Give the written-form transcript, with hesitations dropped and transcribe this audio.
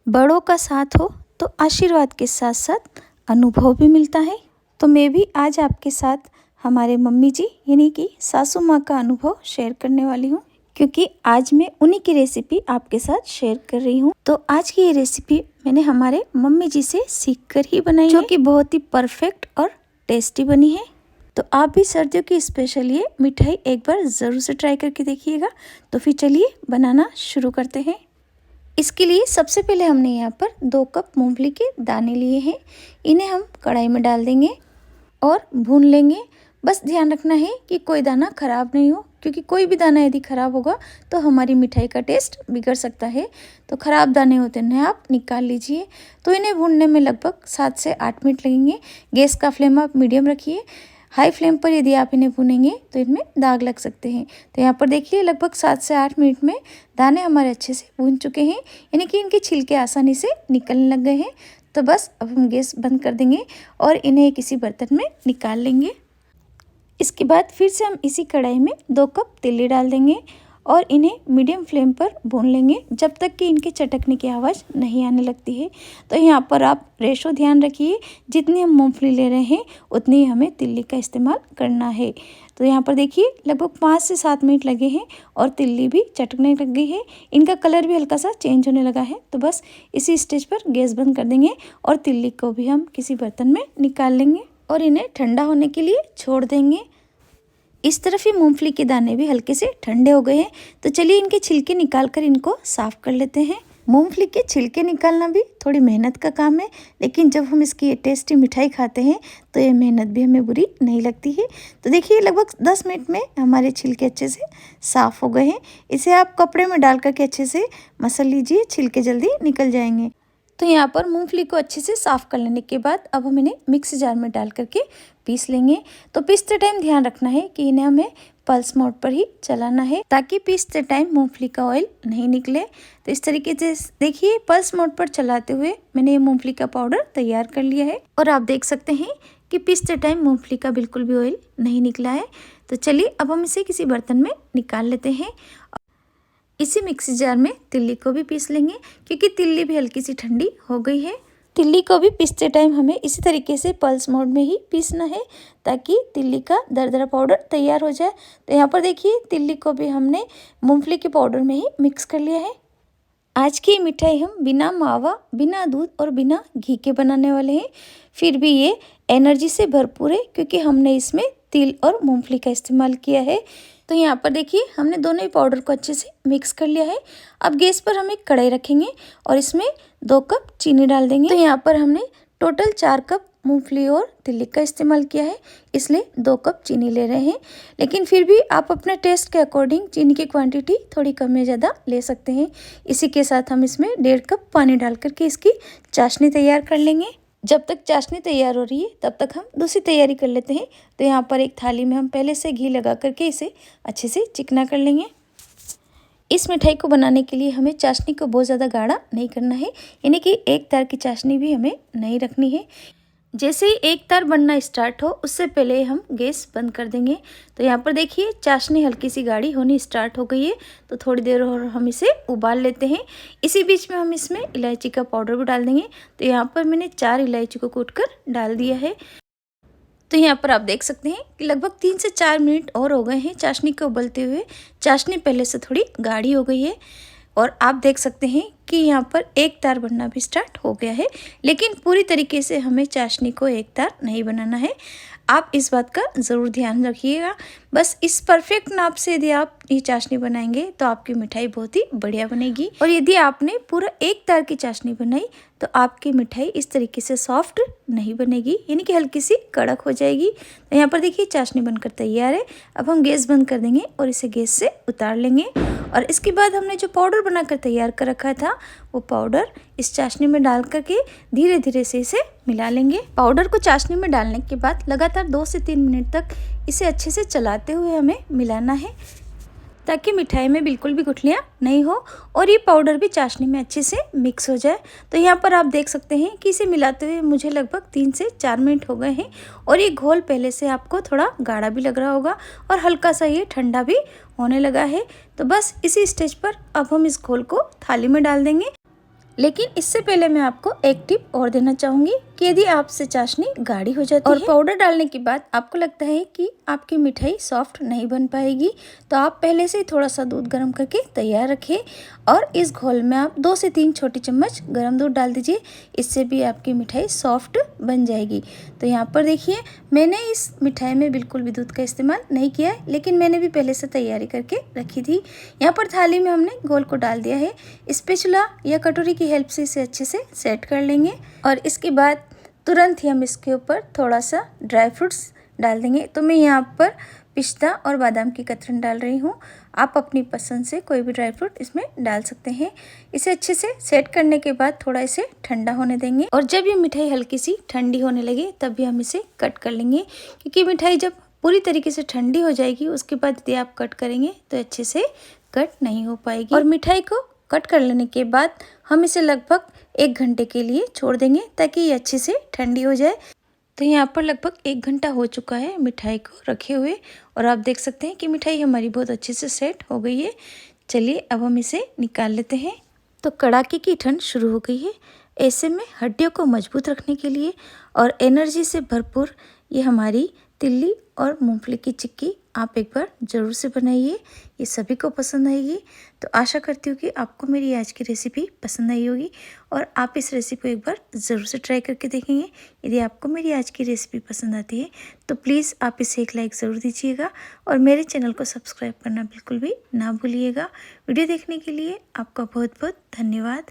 बड़ों का साथ हो तो आशीर्वाद के साथ साथ अनुभव भी मिलता है। तो मैं भी आज आपके साथ हमारे मम्मी जी यानी कि सासू माँ का अनुभव शेयर करने वाली हूँ, क्योंकि आज मैं उन्हीं की रेसिपी आपके साथ शेयर कर रही हूँ। तो आज की ये रेसिपी मैंने हमारे मम्मी जी से सीख कर ही बनाई जो कि बहुत ही परफेक्ट और टेस्टी बनी है। तो आप भी सर्दियों की स्पेशल ये मिठाई एक बार ज़रूर से ट्राई करके देखिएगा। तो फिर चलिए बनाना शुरू करते हैं। इसके लिए सबसे पहले हमने यहाँ पर 2 कप मूंगफली के दाने लिए हैं। इन्हें हम कढ़ाई में डाल देंगे और भून लेंगे। बस ध्यान रखना है कि कोई दाना ख़राब नहीं हो, क्योंकि कोई भी दाना यदि ख़राब होगा तो हमारी मिठाई का टेस्ट बिगड़ सकता है। तो ख़राब दाने होते हैं आप निकाल लीजिए। तो इन्हें भूनने में लगभग 7 से 8 मिनट लगेंगे। गैस का फ्लेम आप मीडियम रखिए। हाई फ्लेम पर यदि आप इन्हें भूनेंगे तो इनमें दाग लग सकते हैं। तो यहाँ पर देखिए लगभग 7 से 8 मिनट में दाने हमारे अच्छे से भून चुके हैं, यानी कि इनके छिलके आसानी से निकलने लग गए हैं। तो बस अब हम गैस बंद कर देंगे और इन्हें किसी बर्तन में निकाल लेंगे। इसके बाद फिर से हम इसी कढ़ाई में 2 कप तिल्ली डाल देंगे और इन्हें मीडियम फ्लेम पर भून लेंगे जब तक कि इनके चटकने की आवाज़ नहीं आने लगती है। तो यहाँ पर आप रेशो ध्यान रखिए, जितनी हम मूंगफली ले रहे हैं उतनी ही हमें तिल्ली का इस्तेमाल करना है। तो यहाँ पर देखिए लगभग 5 से 7 मिनट लगे हैं और तिल्ली भी चटकने लग गई है। इनका कलर भी हल्का सा चेंज होने लगा है। तो बस इसी स्टेज पर गैस बंद कर देंगे और तिल्ली को भी हम किसी बर्तन में निकाल लेंगे और इन्हें ठंडा होने के लिए छोड़ देंगे। इस तरफ ही मूंगफली के दाने भी हल्के से ठंडे हो गए हैं। तो चलिए इनके छिलके निकाल कर इनको साफ़ कर लेते हैं। मूंगफली के छिलके निकालना भी थोड़ी मेहनत का काम है, लेकिन जब हम इसकी टेस्टी मिठाई खाते हैं तो ये मेहनत भी हमें बुरी नहीं लगती है। तो देखिए लगभग 10 मिनट में हमारे छिलके अच्छे से साफ़ हो गए हैं। इसे आप कपड़े में डाल करके अच्छे से मसल लीजिए, छिलके जल्दी निकल जाएंगे। तो यहाँ पर मूंगफली को अच्छे से साफ़ कर लेने के बाद अब हम इन्हें मिक्सी जार में डाल करके पीस लेंगे। तो पीसते टाइम ध्यान रखना है कि इन्हें हमें पल्स मोड पर ही चलाना है, ताकि पीसते टाइम मूंगफली का ऑयल नहीं निकले। तो इस तरीके से देखिए पल्स मोड पर चलाते हुए मैंने ये मूंगफली का पाउडर तैयार कर लिया है और आप देख सकते हैं कि पीसते टाइम मूंगफली का बिल्कुल भी ऑयल नहीं निकला है। तो चलिए अब हम इसे किसी बर्तन में निकाल लेते हैं। इसी मिक्सी जार में तिल्ली को भी पीस लेंगे, क्योंकि तिल्ली भी हल्की सी ठंडी हो गई है। तिल्ली को भी पीसते टाइम हमें इसी तरीके से पल्स मोड में ही पीसना है, ताकि तिल्ली का दरदरा पाउडर तैयार हो जाए। तो यहाँ पर देखिए तिल्ली को भी हमने मूंगफली के पाउडर में ही मिक्स कर लिया है। आज की मिठाई हम बिना मावा, बिना दूध और बिना घी के बनाने वाले हैं। फिर भी ये एनर्जी से भरपूर है, क्योंकि हमने इसमें तिल और मूंगफली का इस्तेमाल किया है। तो यहाँ पर देखिए हमने दोनों ही पाउडर को अच्छे से मिक्स कर लिया है। अब गैस पर हम एक कढ़ाई रखेंगे और इसमें 2 कप चीनी डाल देंगे। तो यहाँ पर हमने टोटल 4 कप मूंगफली और तिल्ली का इस्तेमाल किया है, इसलिए 2 कप चीनी ले रहे हैं। लेकिन फिर भी आप अपने टेस्ट के अकॉर्डिंग चीनी की क्वांटिटी थोड़ी कम या ज़्यादा ले सकते हैं। इसी के साथ हम इसमें 1.5 कप पानी डाल करके इसकी चाशनी तैयार कर लेंगे। जब तक चाशनी तैयार हो रही है तब तक हम दूसरी तैयारी कर लेते हैं। तो यहाँ पर एक थाली में हम पहले से घी लगा करके इसे अच्छे से चिकना कर लेंगे। इस मिठाई को बनाने के लिए हमें चाशनी को बहुत ज़्यादा गाढ़ा नहीं करना है, यानी कि एक तार की चाशनी भी हमें नहीं रखनी है। जैसे ही एक तार बनना स्टार्ट हो उससे पहले हम गैस बंद कर देंगे। तो यहाँ पर देखिए चाशनी हल्की सी गाढ़ी होनी स्टार्ट हो गई है। तो थोड़ी देर और हम इसे उबाल लेते हैं। इसी बीच में हम इसमें इलायची का पाउडर भी डाल देंगे। तो यहाँ पर मैंने 4 इलायची को कूटकर डाल दिया है। तो यहाँ पर आप देख सकते हैं कि लगभग 3 से 4 मिनट और हो गए हैं चाशनी को उबलते हुए। चाशनी पहले से थोड़ी गाढ़ी हो गई है और आप देख सकते हैं कि यहाँ पर एक तार बनना भी स्टार्ट हो गया है। लेकिन पूरी तरीके से हमें चाशनी को एक तार नहीं बनाना है। आप इस बात का ज़रूर ध्यान रखिएगा। बस इस परफेक्ट नाप से यदि आप ये चाशनी बनाएंगे तो आपकी मिठाई बहुत ही बढ़िया बनेगी। और यदि आपने पूरा एक तार की चाशनी बनाई तो आपकी मिठाई इस तरीके से सॉफ्ट नहीं बनेगी, यानी कि हल्की सी कड़क हो जाएगी। तो यहाँ पर देखिए चाशनी बनकर तैयार है। अब हम गैस बंद कर देंगे और इसे गैस से उतार लेंगे। और इसके बाद हमने जो पाउडर बनाकर तैयार कर रखा था वो पाउडर इस चाशनी में डाल करके धीरे धीरे से इसे मिला लेंगे। पाउडर को चाशनी में डालने के बाद लगातार 2 से 3 मिनट तक इसे अच्छे से चलाते हुए हमें मिलाना है, ताकि मिठाई में बिल्कुल भी गुठलियाँ नहीं हो और ये पाउडर भी चाशनी में अच्छे से मिक्स हो जाए। तो यहाँ पर आप देख सकते हैं कि इसे मिलाते हुए मुझे लगभग 3 से 4 मिनट हो गए हैं और ये घोल पहले से आपको थोड़ा गाढ़ा भी लग रहा होगा और हल्का सा ये ठंडा भी होने लगा है। तो बस इसी स्टेज पर अब हम इस घोल को थाली में डाल देंगे लेकिन इससे पहले मैं आपको एक टिप और देना चाहूँगी कि यदि आपसे चाशनी गाढ़ी हो जाती है और पाउडर डालने के बाद आपको लगता है कि आपकी मिठाई सॉफ्ट नहीं बन पाएगी, तो आप पहले से ही थोड़ा सा दूध गर्म करके तैयार रखें और इस घोल में आप 2 से 3 छोटी चम्मच गर्म दूध डाल दीजिए। इससे भी आपकी मिठाई सॉफ्ट बन जाएगी। तो यहाँ पर देखिए, मैंने इस मिठाई में बिल्कुल भी दूध का इस्तेमाल नहीं किया है, लेकिन मैंने भी पहले से तैयारी करके रखी थी। यहाँ पर थाली में हमने घोल को डाल दिया है। स्पैचुला या कटोरी की हेल्प से इसे अच्छे से सेट कर लेंगे और इसके बाद तुरंत ही हम इसके ऊपर थोड़ा सा ड्राई फ्रूट्स डाल देंगे। तो मैं यहाँ पर पिस्ता और बादाम की कतरन डाल रही हूँ। आप अपनी पसंद से कोई भी ड्राई फ्रूट इसमें डाल सकते हैं। इसे अच्छे से सेट करने के बाद थोड़ा इसे ठंडा होने देंगे और जब ये मिठाई हल्की सी ठंडी होने लगे तब भी हम इसे कट कर लेंगे, क्योंकि मिठाई जब पूरी तरीके से ठंडी हो जाएगी उसके बाद यदि आप कट करेंगे तो अच्छे से कट नहीं हो पाएगी। और मिठाई को कट कर लेने के बाद हम इसे लगभग 1 घंटे के लिए छोड़ देंगे ताकि ये अच्छे से ठंडी हो जाए। तो यहाँ पर लगभग 1 घंटा हो चुका है मिठाई को रखे हुए और आप देख सकते हैं कि मिठाई हमारी बहुत अच्छे से सेट हो गई है। चलिए अब हम इसे निकाल लेते हैं। तो कड़ाके की ठंड शुरू हो गई है। ऐसे में हड्डियों को मजबूत रखने के लिए और एनर्जी से भरपूर ये हमारी तिल्ली और मूंगफली की चिक्की आप एक बार ज़रूर से बनाइए, ये सभी को पसंद आएगी। तो आशा करती हूँ कि आपको मेरी आज की रेसिपी पसंद आई होगी और आप इस रेसिपी को एक बार ज़रूर से ट्राई करके देखेंगे। यदि आपको मेरी आज की रेसिपी पसंद आती है तो प्लीज़ आप इसे एक लाइक ज़रूर दीजिएगा और मेरे चैनल को सब्सक्राइब करना बिल्कुल भी ना भूलिएगा। वीडियो देखने के लिए आपका बहुत बहुत धन्यवाद।